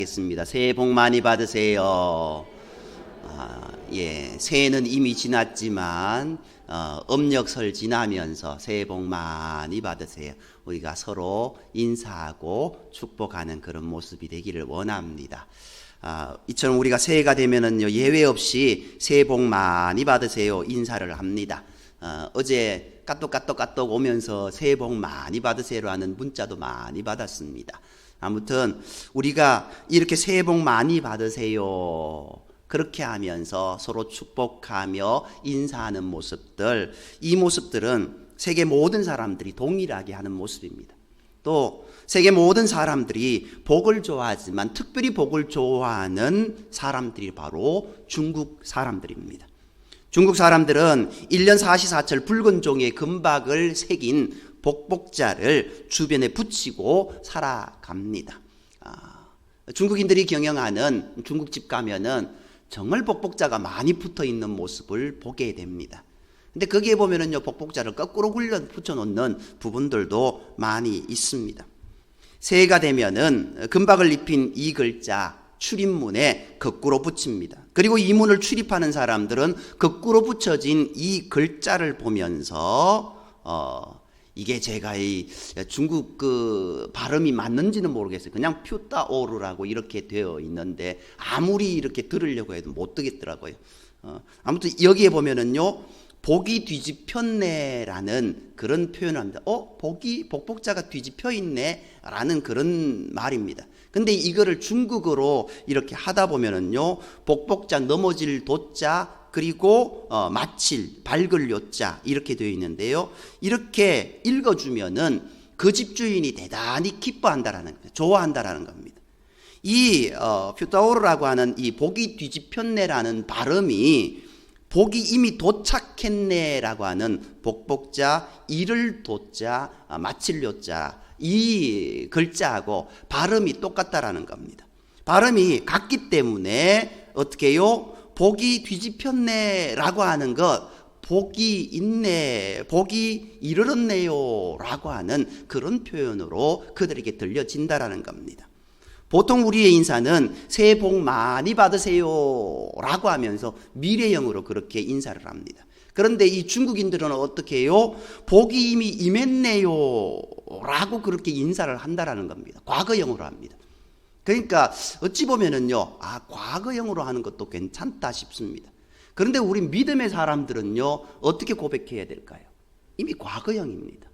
겠습니다. 새해 복 많이 받으세요. 새해는 이미 지났지만 음력설 지나면서 새해 복 많이 받으세요. 우리가 서로 인사하고 축복하는 그런 모습이 되기를 원합니다. 이처럼 우리가 새해가 되면은요, 예외 없이 새해 복 많이 받으세요 인사를 합니다. 어제 까똑 오면서 새해 복 많이 받으세요라는 문자도 많이 받았습니다. 아무튼 우리가 이렇게 새해 복 많이 받으세요 그렇게 하면서 서로 축복하며 인사하는 모습들, 이 모습들은 세계 모든 사람들이 동일하게 하는 모습입니다. 또 세계 모든 사람들이 복을 좋아하지만 특별히 복을 좋아하는 사람들이 바로 중국 사람들입니다. 중국 사람들은 1년 44철 붉은 종이에 금박을 새긴 복복자를 주변에 붙이고 살아갑니다. 중국인들이 경영하는 중국집 가면은 정말 복복자가 많이 붙어 있는 모습을 보게 됩니다. 근데 거기에 보면은요, 복복자를 거꾸로 굴려 붙여놓는 부분들도 많이 있습니다. 새해가 되면은 금박을 입힌 이 글자 출입문에 거꾸로 붙입니다. 그리고 이 문을 출입하는 사람들은 거꾸로 붙여진 이 글자를 보면서 이게 제가 이 중국 그 발음이 맞는지는 모르겠어요. 그냥 퓨따오르라고 이렇게 되어 있는데 아무리 이렇게 들으려고 해도 못 듣겠더라고요. 아무튼 여기에 보면은요, 복이 뒤집혔네라는 그런 표현을 합니다. 복복자가 뒤집혀 있네라는 그런 말입니다. 근데 이거를 중국어로 이렇게 하다 보면은요, 복복자 넘어질 도자 그리고 마칠 밝을 요자 이렇게 되어 있는데요, 이렇게 읽어주면은 그 집주인이 대단히 기뻐한다라는 겁니다. 좋아한다라는 겁니다. 이 퓨타오르라고 하는 이 복이 뒤집혔네라는 발음이 복이 이미 도착했네라고 하는 복복자 이를 도자 마칠 요자 이 글자하고 발음이 똑같다라는 겁니다. 발음이 같기 때문에 어떻게 해요? 복이 뒤집혔네라고 하는 것, 복이 있네, 복이 이르렀네요 라고 하는 그런 표현으로 그들에게 들려진다라는 겁니다. 보통 우리의 인사는 새해 복 많이 받으세요 라고 하면서 미래형으로 그렇게 인사를 합니다. 그런데 이 중국인들은 어떻게 해요? 복이 이미 임했네요 라고 그렇게 인사를 한다라는 겁니다. 과거형으로 합니다. 그러니까 어찌 보면은요, 과거형으로 하는 것도 괜찮다 싶습니다. 그런데 우리 믿음의 사람들은요, 어떻게 고백해야 될까요? 이미 과거형입니다.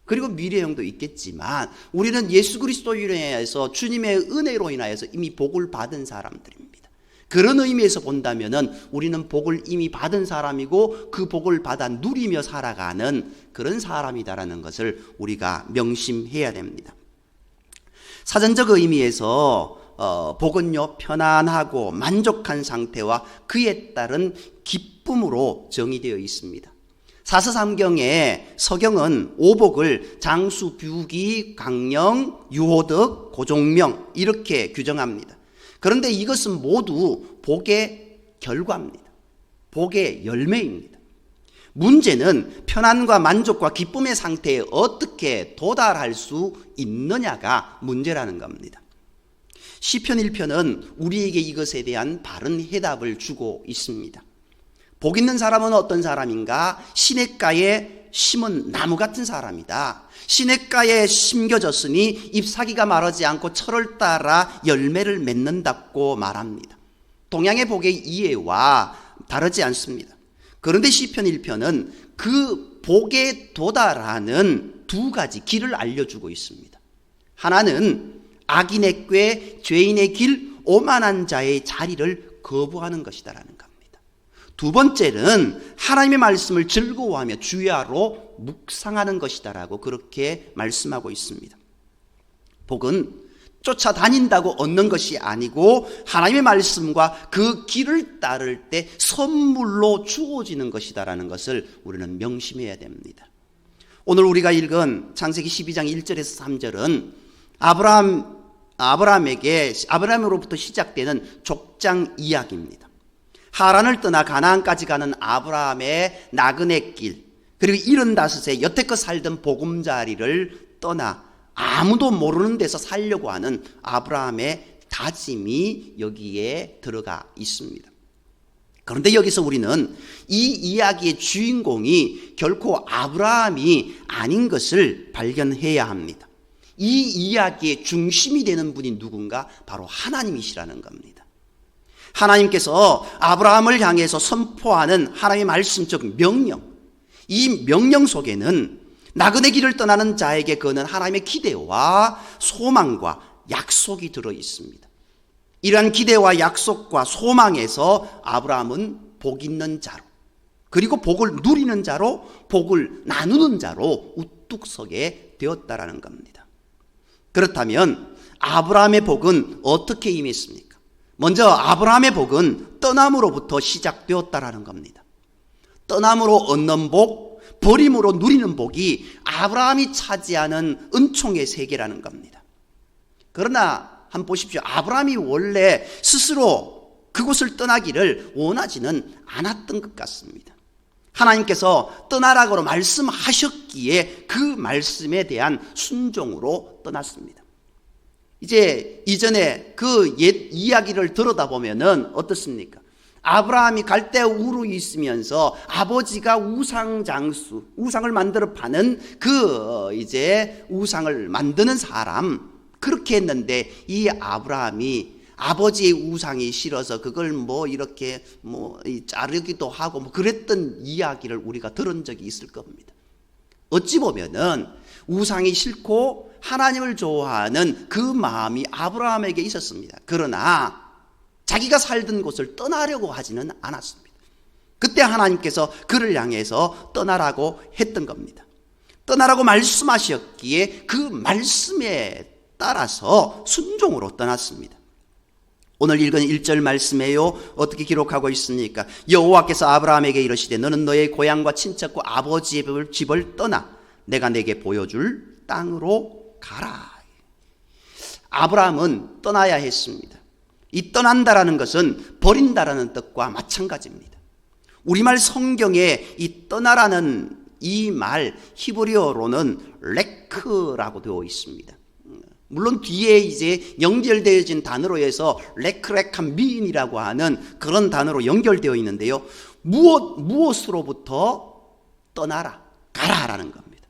그리고 미래형도 있겠지만 우리는 예수 그리스도로 인해서 주님의 은혜로 인하여서 이미 복을 받은 사람들입니다. 그런 의미에서 본다면은 우리는 복을 이미 받은 사람이고 그 복을 받아 누리며 살아가는 그런 사람이다라는 것을 우리가 명심해야 됩니다. 사전적 의미에서 복은요, 편안하고 만족한 상태와 그에 따른 기쁨으로 정의되어 있습니다. 사서삼경에 서경은 오복을 장수, 뷰기, 강령, 유호덕, 고종명 이렇게 규정합니다. 그런데 이것은 모두 복의 결과입니다. 복의 열매입니다. 문제는 편안과 만족과 기쁨의 상태에 어떻게 도달할 수 있느냐가 문제라는 겁니다. 시편 1편은 우리에게 이것에 대한 바른 해답을 주고 있습니다. 복 있는 사람은 어떤 사람인가? 시냇가에 심은 나무 같은 사람이다. 시냇가에 심겨졌으니 잎사귀가 마르지 않고 철을 따라 열매를 맺는다고 말합니다. 동양의 복의 이해와 다르지 않습니다. 그런데 시편 1편은 그 복에 도달하는 두 가지 길을 알려주고 있습니다. 하나는 악인의 꾀, 죄인의 길, 오만한 자의 자리를 거부하는 것이다라는 겁니다. 두 번째는 하나님의 말씀을 즐거워하며 주야로 묵상하는 것이다라고 그렇게 말씀하고 있습니다. 복은 쫓아다닌다고 얻는 것이 아니고 하나님의 말씀과 그 길을 따를 때 선물로 주어지는 것이다라는 것을 우리는 명심해야 됩니다. 오늘 우리가 읽은 창세기 12장 1절에서 3절은 아브라함으로부터 시작되는 족장 이야기입니다. 하란을 떠나 가나안까지 가는 아브라함의 나그네 길, 그리고 75세 여태껏 살던 보금자리를 떠나 아무도 모르는 데서 살려고 하는 아브라함의 다짐이 여기에 들어가 있습니다. 그런데 여기서 우리는 이 이야기의 주인공이 결코 아브라함이 아닌 것을 발견해야 합니다. 이 이야기의 중심이 되는 분이 누군가? 바로 하나님이시라는 겁니다. 하나님께서 아브라함을 향해서 선포하는 하나님의 말씀적 명령, 이 명령 속에는 나그네 길을 떠나는 자에게 거는 하나님의 기대와 소망과 약속이 들어 있습니다. 이러한 기대와 약속과 소망에서 아브라함은 복 있는 자로, 그리고 복을 누리는 자로, 복을 나누는 자로 우뚝 서게 되었다라는 겁니다. 그렇다면 아브라함의 복은 어떻게 임했습니까? 먼저 아브라함의 복은 떠남으로부터 시작되었다라는 겁니다. 떠남으로 얻는 복, 버림으로 누리는 복이 아브라함이 차지하는 은총의 세계라는 겁니다. 그러나 한번 보십시오. 아브라함이 원래 스스로 그곳을 떠나기를 원하지는 않았던 것 같습니다. 하나님께서 떠나라고 말씀하셨기에 그 말씀에 대한 순종으로 떠났습니다. 이제 이전에 그 옛 이야기를 들여다보면은 어떻습니까? 아브라함이 갈대아 우르에 있으면서 아버지가 우상장수, 우상을 만들어 파는 그 이제 우상을 만드는 사람, 그렇게 했는데 이 아브라함이 아버지의 우상이 싫어서 그걸 이렇게 자르기도 하고 그랬던 이야기를 우리가 들은 적이 있을 겁니다. 어찌 보면은 우상이 싫고 하나님을 좋아하는 그 마음이 아브라함에게 있었습니다. 그러나 자기가 살던 곳을 떠나려고 하지는 않았습니다. 그때 하나님께서 그를 향해서 떠나라고 했던 겁니다. 떠나라고 말씀하셨기에 그 말씀에 따라서 순종으로 떠났습니다. 오늘 읽은 1절 말씀에요, 어떻게 기록하고 있습니까? 여호와께서 아브라함에게 이르시되 너는 너의 고향과 친척과 아버지의 집을 떠나 내가 내게 보여줄 땅으로 가라. 아브라함은 떠나야 했습니다. 이 떠난다라는 것은 버린다라는 뜻과 마찬가지입니다. 우리말 성경에 이 떠나라는 이 말 히브리어로는 레크라고 되어 있습니다. 물론 뒤에 이제 연결되어진 단어로 해서 레크레칸 미인이라고 하는 그런 단어로 연결되어 있는데요. 무엇으로부터 떠나라, 가라라는 겁니다.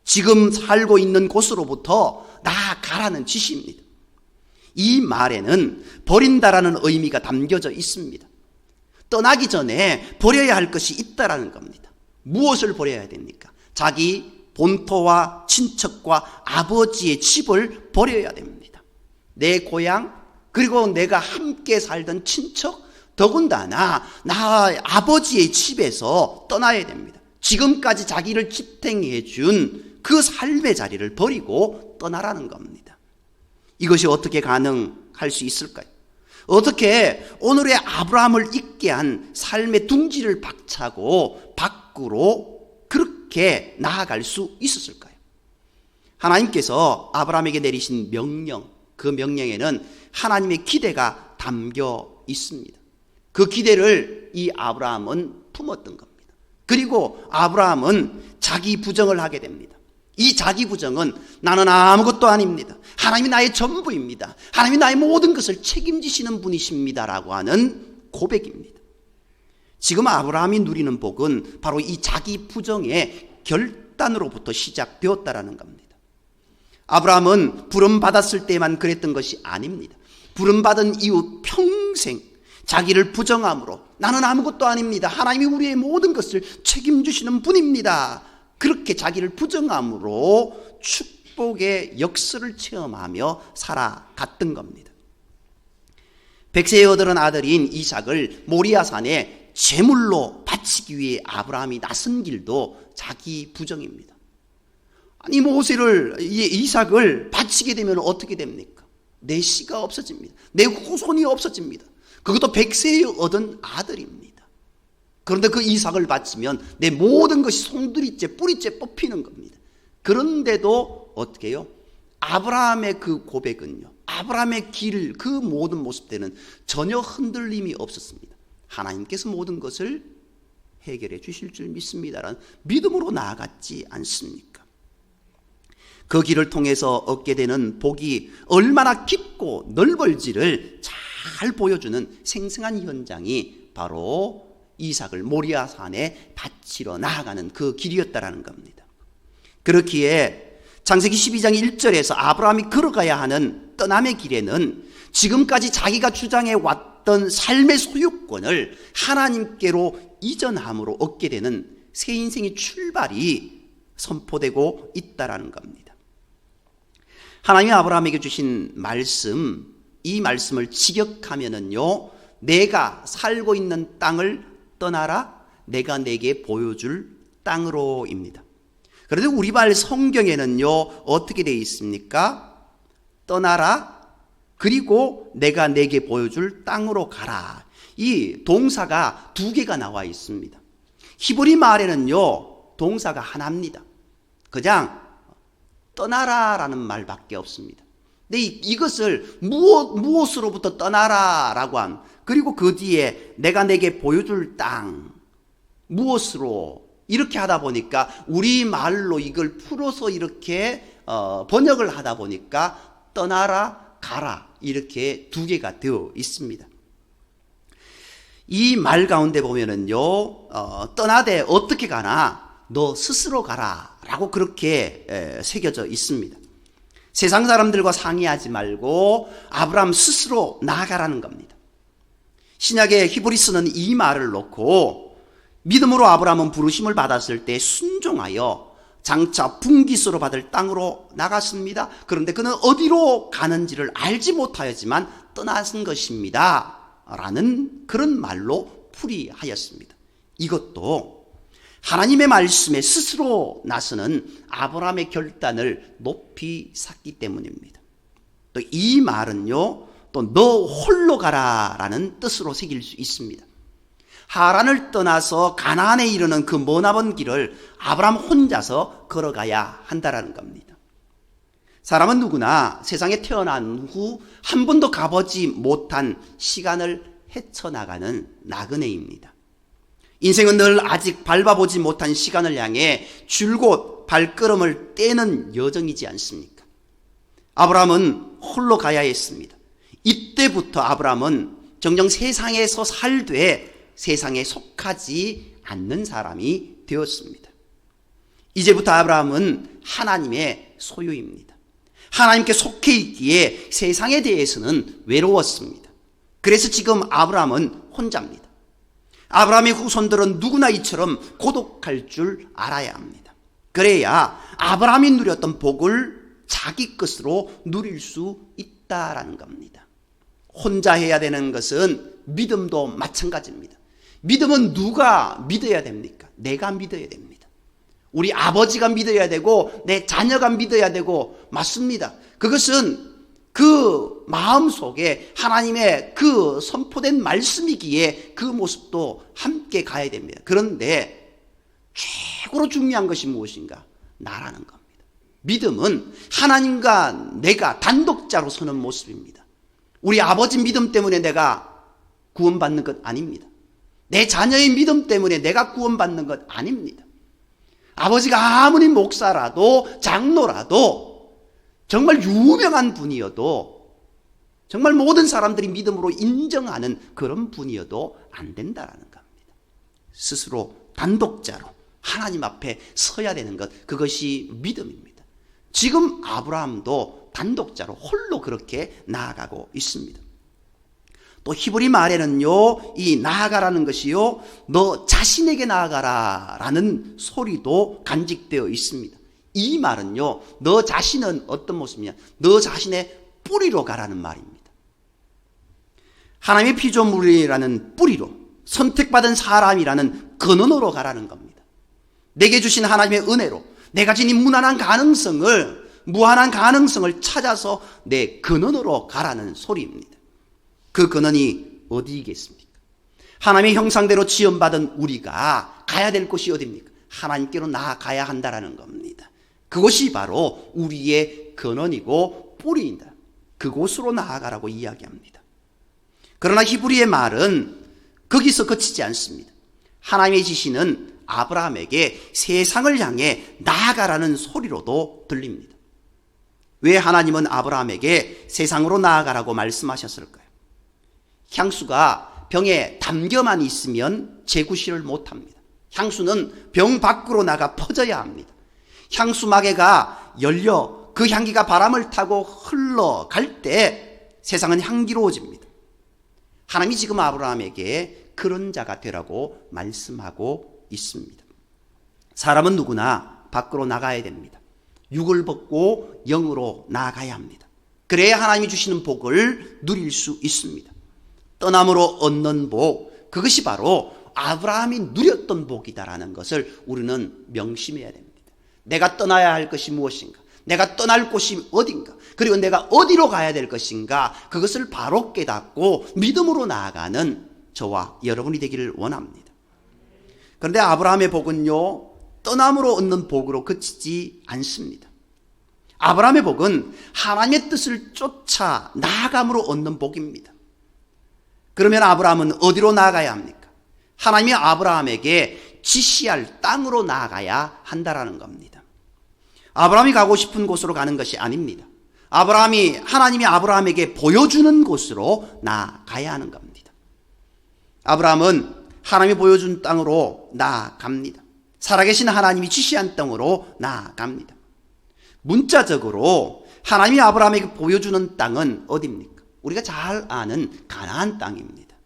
지금 살고 있는 곳으로부터 나가라는 지시입니다. 이 말에는 버린다라는 의미가 담겨져 있습니다. 떠나기 전에 버려야 할 것이 있다라는 겁니다. 무엇을 버려야 됩니까? 자기 본토와 친척과 아버지의 집을 버려야 됩니다. 내 고향, 그리고 내가 함께 살던 친척, 더군다나 나 아버지의 집에서 떠나야 됩니다. 지금까지 자기를 지탱해 준 그 삶의 자리를 버리고 떠나라는 겁니다. 이것이 어떻게 가능할 수 있을까요? 어떻게 오늘의 아브라함을 있게 한 삶의 둥지를 박차고 밖으로 그렇게 나아갈 수 있었을까요? 하나님께서 아브라함에게 내리신 명령, 그 명령에는 하나님의 기대가 담겨 있습니다. 그 기대를 이 아브라함은 품었던 겁니다. 그리고 아브라함은 자기 부정을 하게 됩니다. 이 자기 부정은 나는 아무것도 아닙니다. 하나님이 나의 전부입니다. 하나님이 나의 모든 것을 책임지시는 분이십니다라고 하는 고백입니다. 지금 아브라함이 누리는 복은 바로 이 자기 부정의 결단으로부터 시작되었다라는 겁니다. 아브라함은 부름받았을 때만 그랬던 것이 아닙니다. 부름받은 이후 평생 자기를 부정함으로 나는 아무것도 아닙니다. 하나님이 우리의 모든 것을 책임지시는 분입니다. 그렇게 자기를 부정함으로 축복의 역설을 체험하며 살아갔던 겁니다. 백세에 얻은 아들인 이삭을 모리아산에 제물로 바치기 위해 아브라함이 나선 길도 자기 부정입니다. 아니 이삭을 바치게 되면 어떻게 됩니까? 내 씨가 없어집니다. 내 후손이 없어집니다. 그것도 백세에 얻은 아들입니다. 그런데 그 이삭을 바치면 내 모든 것이 송두리째 뿌리째 뽑히는 겁니다. 그런데도 어떻게 해요? 아브라함의 그 고백은요, 아브라함의 길, 그 모든 모습들은 전혀 흔들림이 없었습니다. 하나님께서 모든 것을 해결해 주실 줄 믿습니다라는 믿음으로 나아갔지 않습니까? 그 길을 통해서 얻게 되는 복이 얼마나 깊고 넓을지를 잘 보여주는 생생한 현장이 바로 이삭을 모리아 산에 바치러 나아가는 그 길이었다라는 겁니다. 그렇기에 창세기 12장 1절에서 아브라함이 걸어가야 하는 떠남의 길에는 지금까지 자기가 주장해 왔던 삶의 소유권을 하나님께로 이전함으로 얻게 되는 새 인생의 출발이 선포되고 있다라는 겁니다. 하나님이 아브라함에게 주신 말씀, 이 말씀을 직역하면은요, 내가 살고 있는 땅을 떠나라, 내가 내게 보여줄 땅으로입니다. 그런데 우리말 성경에는요, 어떻게 되어 있습니까? 떠나라, 그리고 내가 내게 보여줄 땅으로 가라. 이 동사가 두 개가 나와 있습니다. 히브리 말에는요, 동사가 하나입니다. 그냥 떠나라라는 말밖에 없습니다. 근데 이것을 무엇으로부터 떠나라라고 한, 그리고 그 뒤에 내가 내게 보여줄 땅, 무엇으로, 이렇게 하다 보니까 우리말로 이걸 풀어서 이렇게 번역을 하다 보니까 떠나라, 가라, 이렇게 두 개가 되어 있습니다. 이 말 가운데 보면은요, 떠나되 어떻게 가나, 너 스스로 가라 라고 그렇게 새겨져 있습니다. 세상 사람들과 상의하지 말고 아브라함 스스로 나아가라는 겁니다. 신약의 히브리서는 이 말을 놓고 믿음으로 아브라함은 부르심을 받았을 때 순종하여 장차 분기수로 받을 땅으로 나갔습니다. 그런데 그는 어디로 가는지를 알지 못하였지만 떠나신 것입니다 라는 그런 말로 풀이하였습니다. 이것도 하나님의 말씀에 스스로 나서는 아브라함의 결단을 높이 샀기 때문입니다. 또 이 말은요, 또 너 홀로 가라라는 뜻으로 새길 수 있습니다. 하란을 떠나서 가나안에 이르는 그 머나먼 길을 아브라함 혼자서 걸어가야 한다라는 겁니다. 사람은 누구나 세상에 태어난 후 한 번도 가보지 못한 시간을 헤쳐나가는 나그네입니다. 인생은 늘 아직 밟아보지 못한 시간을 향해 줄곧 발걸음을 떼는 여정이지 않습니까? 아브라함은 홀로 가야 했습니다. 이때부터 아브라함은 정녕 세상에서 살되 세상에 속하지 않는 사람이 되었습니다. 이제부터 아브라함은 하나님의 소유입니다. 하나님께 속해 있기에 세상에 대해서는 외로웠습니다. 그래서 지금 아브라함은 혼자입니다. 아브라함의 후손들은 누구나 이처럼 고독할 줄 알아야 합니다. 그래야 아브라함이 누렸던 복을 자기 것으로 누릴 수 있다라는 겁니다. 혼자 해야 되는 것은 믿음도 마찬가지입니다. 믿음은 누가 믿어야 됩니까? 내가 믿어야 됩니다. 우리 아버지가 믿어야 되고 내 자녀가 믿어야 되고, 맞습니다. 그것은 그 마음속에 하나님의 그 선포된 말씀이기에 그 모습도 함께 가야 됩니다. 그런데 최고로 중요한 것이 무엇인가? 나라는 겁니다. 믿음은 하나님과 내가 단독자로 서는 모습입니다. 우리 아버지 믿음 때문에 내가 구원받는 것 아닙니다. 내 자녀의 믿음 때문에 내가 구원받는 것 아닙니다. 아버지가 아무리 목사라도 장로라도 정말 유명한 분이어도, 정말 모든 사람들이 믿음으로 인정하는 그런 분이어도 안 된다라는 겁니다. 스스로 단독자로 하나님 앞에 서야 되는 것, 그것이 믿음입니다. 지금 아브라함도 단독자로 홀로 그렇게 나아가고 있습니다. 또 히브리 말에는요, 이 나아가라는 것이요, 너 자신에게 나아가라 라는 소리도 간직되어 있습니다. 이 말은요, 너 자신은 어떤 모습이냐? 너 자신의 뿌리로 가라는 말입니다. 하나님의 피조물이라는 뿌리로, 선택받은 사람이라는 근원으로 가라는 겁니다. 내게 주신 하나님의 은혜로 내가 지닌 무한한 가능성을 찾아서 내 근원으로 가라는 소리입니다. 그 근원이 어디이겠습니까? 하나님의 형상대로 지음받은 우리가 가야 될 곳이 어디입니까? 하나님께로 나아가야 한다라는 겁니다. 그것이 바로 우리의 근원이고 뿌리이다. 그곳으로 나아가라고 이야기합니다. 그러나 히브리의 말은 거기서 그치지 않습니다. 하나님의 지시는 아브라함에게 세상을 향해 나아가라는 소리로도 들립니다. 왜 하나님은 아브라함에게 세상으로 나아가라고 말씀하셨을까요? 향수가 병에 담겨만 있으면 재구실을 못합니다. 향수는 병 밖으로 나가 퍼져야 합니다. 향수 마개가 열려 그 향기가 바람을 타고 흘러갈 때 세상은 향기로워집니다. 하나님이 지금 아브라함에게 그런 자가 되라고 말씀하고 있습니다. 사람은 누구나 밖으로 나가야 됩니다. 육을 벗고 영으로 나아가야 합니다. 그래야 하나님이 주시는 복을 누릴 수 있습니다. 떠남으로 얻는 복, 그것이 바로 아브라함이 누렸던 복이다라는 것을 우리는 명심해야 됩니다. 내가 떠나야 할 것이 무엇인가? 내가 떠날 곳이 어딘가? 그리고 내가 어디로 가야 될 것인가? 그것을 바로 깨닫고 믿음으로 나아가는 저와 여러분이 되기를 원합니다. 그런데 아브라함의 복은요, 떠남으로 얻는 복으로 그치지 않습니다. 아브라함의 복은 하나님의 뜻을 쫓아 나아감으로 얻는 복입니다. 그러면 아브라함은 어디로 나아가야 합니까? 하나님이 아브라함에게 지시할 땅으로 나아가야 한다라는 겁니다. 아브라함이 가고 싶은 곳으로 가는 것이 아닙니다. 하나님이 아브라함에게 보여주는 곳으로 나아가야 하는 겁니다. 아브라함은 하나님이 보여준 땅으로 나아갑니다. 살아계신 하나님이 지시한 땅으로 나아갑니다. 문자적으로 하나님이 아브라함에게 보여주는 땅은 어디입니까? 우리가 잘 아는 가나안 땅입니다.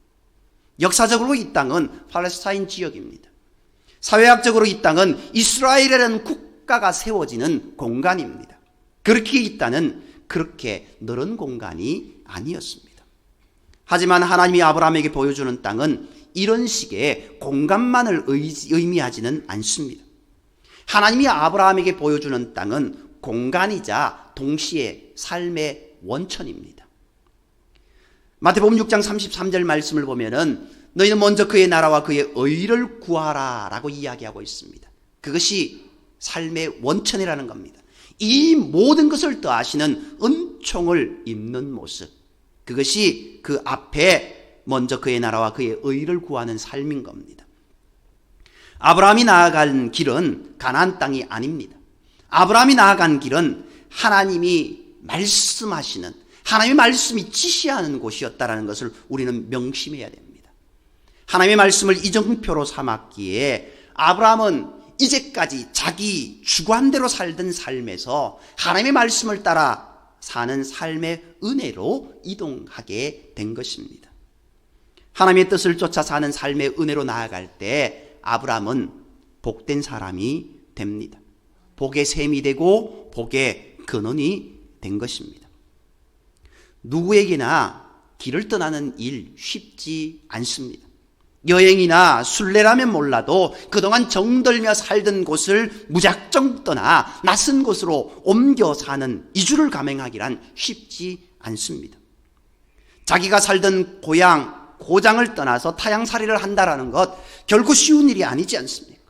역사적으로 이 땅은 팔레스타인 지역입니다. 사회학적으로 이 땅은 이스라엘이라는 국가가 세워지는 공간입니다. 그렇게 이 땅은 그렇게 넓은 공간이 아니었습니다. 하지만 하나님이 아브라함에게 보여주는 땅은 이런 식의 공간만을 의미하지는 않습니다. 하나님이 아브라함에게 보여주는 땅은 공간이자 동시에 삶의 원천입니다. 마태복음 6장 33절 말씀을 보면은 너희는 먼저 그의 나라와 그의 의를 구하라 라고 이야기하고 있습니다. 그것이 삶의 원천이라는 겁니다. 이 모든 것을 더하시는 은총을 입는 모습, 그것이 그 앞에 먼저 그의 나라와 그의 의를 구하는 삶인 겁니다. 아브라함이 나아간 길은 가나안 땅이 아닙니다. 아브라함이 나아간 길은 하나님이 말씀하시는, 하나님의 말씀이 지시하는 곳이었다는 것을 우리는 명심해야 됩니다. 하나님의 말씀을 이정표로 삼았기에 아브라함은 이제까지 자기 주관대로 살던 삶에서 하나님의 말씀을 따라 사는 삶의 은혜로 이동하게 된 것입니다. 하나님의 뜻을 쫓아 사는 삶의 은혜로 나아갈 때 아브라함은 복된 사람이 됩니다. 복의 샘이 되고 복의 근원이 된 것입니다. 누구에게나 길을 떠나는 일 쉽지 않습니다. 여행이나 순례라면 몰라도 그동안 정들며 살던 곳을 무작정 떠나 낯선 곳으로 옮겨 사는 이주를 감행하기란 쉽지 않습니다. 자기가 살던 고장을 떠나서 타향살이를 한다는 것 결코 쉬운 일이 아니지 않습니까?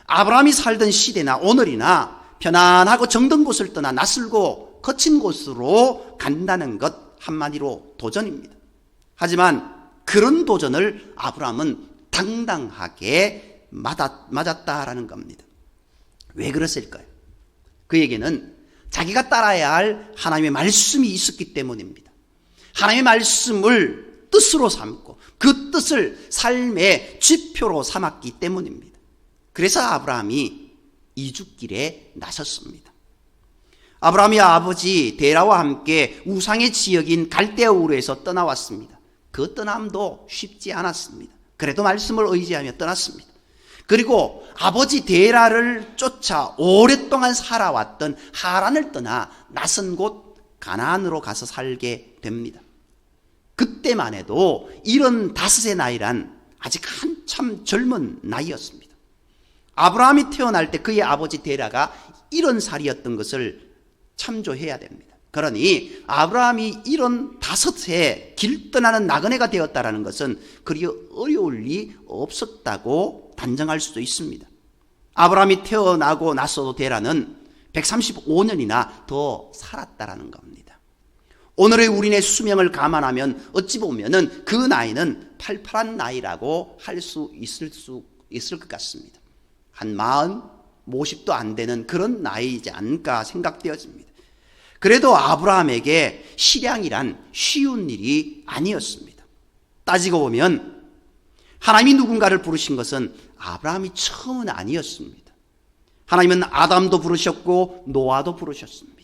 아브라함이 살던 시대나 오늘이나 편안하고 정든 곳을 떠나 낯설고 거친 곳으로 간다는 것 한마디로 도전입니다. 하지만 그런 도전을 아브라함은 당당하게 맞았다라는 겁니다. 왜 그랬을까요? 그에게는 자기가 따라야 할 하나님의 말씀이 있었기 때문입니다. 하나님의 말씀을 뜻으로 삼고 그 뜻을 삶의 지표로 삼았기 때문입니다. 그래서 아브라함이 이주길에 나섰습니다. 아브라함이 아버지 데라와 함께 우상의 지역인 갈대아 우르에서 떠나왔습니다. 그 떠남도 쉽지 않았습니다. 그래도 말씀을 의지하며 떠났습니다. 그리고 아버지 데라를 쫓아 오랫동안 살아왔던 하란을 떠나 낯선 곳 가나안으로 가서 살게 됩니다. 그때만 해도 75의 나이란 아직 한참 젊은 나이였습니다. 아브라함이 태어날 때 그의 아버지 데라가 70살이었던 것을 참조해야 됩니다. 그러니 아브라함이 75세 길 떠나는 나그네가 되었다는 것은 그리 어려울 리 없었다고 단정할 수도 있습니다. 아브라함이 태어나고 나서도 데라는 135년이나 더 살았다는 겁니다. 오늘의 우리의 수명을 감안하면 어찌 보면 그 나이는 팔팔한 나이라고 할 수 있을 것 같습니다. 한 40, 50도 안 되는 그런 나이이지 않을까 생각되어집니다. 그래도 아브라함에게 실향이란 쉬운 일이 아니었습니다. 따지고 보면 하나님이 누군가를 부르신 것은 아브라함이 처음은 아니었습니다. 하나님은 아담도 부르셨고 노아도 부르셨습니다.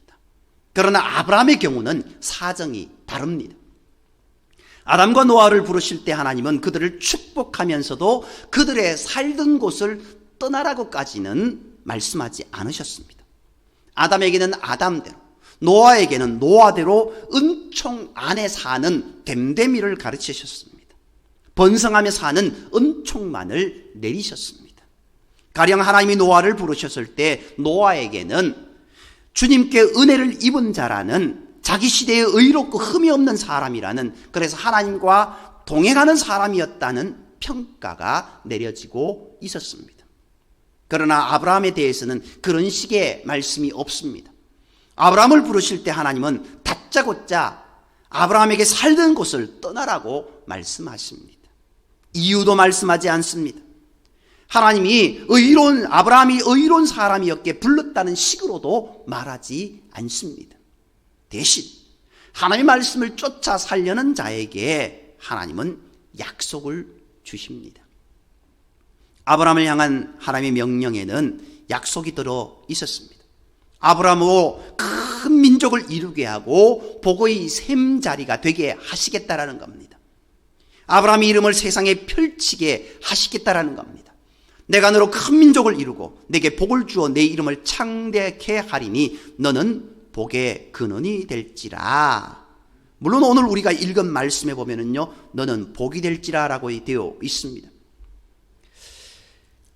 그러나 아브라함의 경우는 사정이 다릅니다. 아담과 노아를 부르실 때 하나님은 그들을 축복하면서도 그들의 살던 곳을 떠나라고까지는 말씀하지 않으셨습니다. 아담에게는 아담대로, 노아에게는 노아대로 은총 안에 사는 됨됨이를 가르치셨습니다. 번성하며 사는 은총만을 내리셨습니다. 가령 하나님이 노아를 부르셨을 때 노아에게는 주님께 은혜를 입은 자라는, 자기 시대에 의롭고 흠이 없는 사람이라는, 그래서 하나님과 동행하는 사람이었다는 평가가 내려지고 있었습니다. 그러나 아브라함에 대해서는 그런 식의 말씀이 없습니다. 아브라함을 부르실 때 하나님은 다짜고짜 아브라함에게 살던 곳을 떠나라고 말씀하십니다. 이유도 말씀하지 않습니다. 하나님이 아브라함이 의로운 사람이었기에 불렀다는 식으로도 말하지 않습니다. 대신 하나님의 말씀을 쫓아 살려는 자에게 하나님은 약속을 주십니다. 아브라함을 향한 하나님의 명령에는 약속이 들어 있었습니다. 아브라함으로 큰 민족을 이루게 하고 복의 샘자리가 되게 하시겠다라는 겁니다. 아브라함의 이름을 세상에 펼치게 하시겠다라는 겁니다. 내가 너로 큰 민족을 이루고 내게 복을 주어 내 이름을 창대케 하리니 너는 복의 근원이 될지라. 물론 오늘 우리가 읽은 말씀에 보면은요, 너는 복이 될지라라고 되어 있습니다.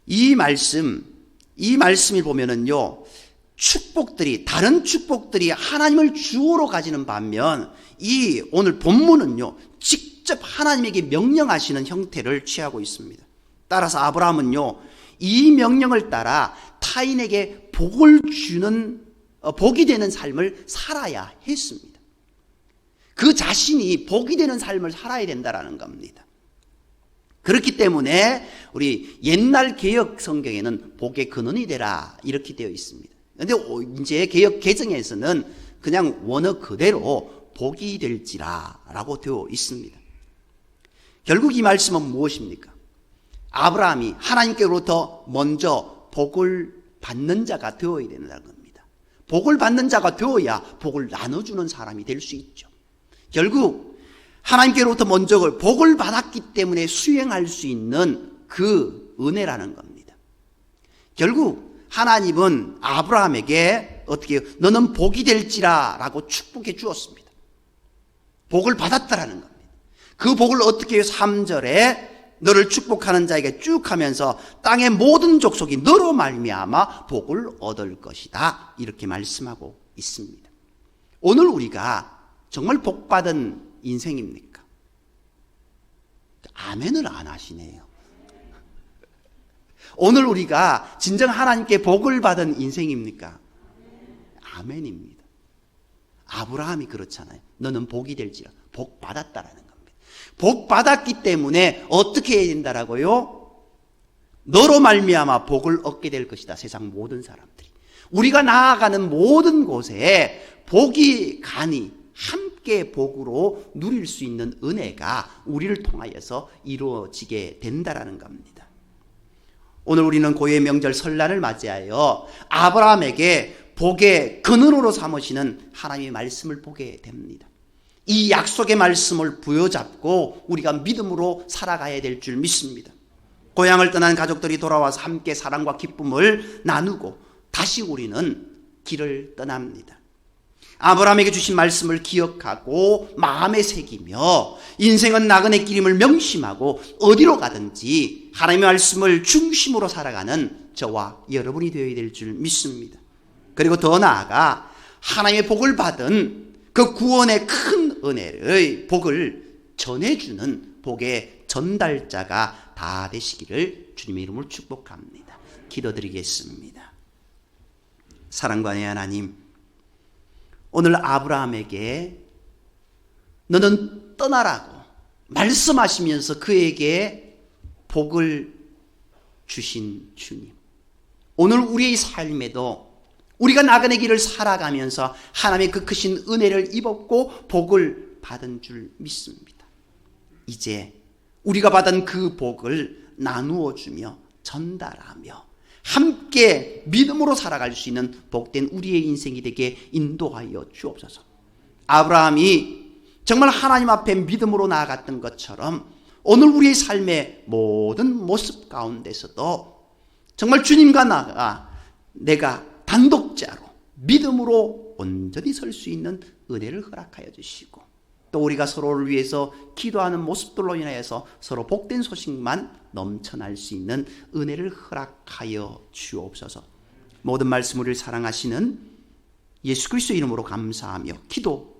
이 말씀을 보면은요, 다른 축복들이 하나님을 주어로 가지는 반면 이 오늘 본문은요, 직접 하나님에게 명령하시는 형태를 취하고 있습니다. 따라서 아브라함은요, 이 명령을 따라 타인에게 복을 주는, 복이 되는 삶을 살아야 했습니다. 그 자신이 복이 되는 삶을 살아야 된다는 겁니다. 그렇기 때문에 우리 옛날 개역 성경에는 복의 근원이 되라 이렇게 되어 있습니다. 그런데 이제 개역 개정에서는 그냥 원어 그대로 복이 될지라 라고 되어 있습니다. 결국 이 말씀은 무엇입니까? 아브라함이 하나님께로부터 먼저 복을 받는 자가 되어야 된다는 겁니다. 복을 받는 자가 되어야 복을 나눠주는 사람이 될 수 있죠. 결국 하나님께로부터 먼저 복을 받았기 때문에 수행할 수 있는 그 은혜라는 겁니다. 결국 하나님은 아브라함에게 어떻게 해요? 너는 복이 될지라 라고 축복해 주었습니다. 복을 받았다라는 겁니다. 그 복을 어떻게 해요? 3절에 너를 축복하는 자에게 쭉 하면서 땅의 모든 족속이 너로 말미암아 복을 얻을 것이다 이렇게 말씀하고 있습니다. 오늘 우리가 정말 복받은 인생입니까? 아멘을 안 하시네요. 오늘 우리가 진정 하나님께 복을 받은 인생입니까? 아멘입니다. 아브라함이 그렇잖아요. 너는 복이 될지라. 복 받았다라는 겁니다. 복 받았기 때문에 어떻게 해야 된다라고요? 너로 말미암아 복을 얻게 될 것이다. 세상 모든 사람들이. 우리가 나아가는 모든 곳에 복이 가니 함께 복으로 누릴 수 있는 은혜가 우리를 통하여서 이루어지게 된다라는 겁니다. 오늘 우리는 고유의 명절 설날을 맞이하여 아브라함에게 복의 근원으로 삼으시는 하나님의 말씀을 보게 됩니다. 이 약속의 말씀을 부여잡고 우리가 믿음으로 살아가야 될 줄 믿습니다. 고향을 떠난 가족들이 돌아와서 함께 사랑과 기쁨을 나누고 다시 우리는 길을 떠납니다. 아브라함에게 주신 말씀을 기억하고 마음에 새기며 인생은 나그네 길임을 명심하고 어디로 가든지 하나님의 말씀을 중심으로 살아가는 저와 여러분이 되어야 될 줄 믿습니다. 그리고 더 나아가 하나님의 복을 받은 그 구원의 큰 은혜의 복을 전해주는 복의 전달자가 다 되시기를 주님의 이름으로 축복합니다. 기도드리겠습니다. 사랑과 의 하나님, 오늘 아브라함에게 너는 떠나라고 말씀하시면서 그에게 복을 주신 주님, 오늘 우리의 삶에도 우리가 나그네 길을 살아가면서 하나님의 그 크신 은혜를 입었고 복을 받은 줄 믿습니다. 이제 우리가 받은 그 복을 나누어 주며 전달하며 함께 믿음으로 살아갈 수 있는 복된 우리의 인생이 되게 인도하여 주옵소서. 아브라함이 정말 하나님 앞에 믿음으로 나아갔던 것처럼 오늘 우리의 삶의 모든 모습 가운데서도 정말 주님과 나가 내가 단독자로 믿음으로 온전히 설 수 있는 은혜를 허락하여 주시고, 또 우리가 서로를 위해서 기도하는 모습들로 인하여서 서로 복된 소식만 넘쳐날 수 있는 은혜를 허락하여 주옵소서. 모든 말씀 우리를 사랑하시는 예수 그리스도 이름으로 감사하며 기도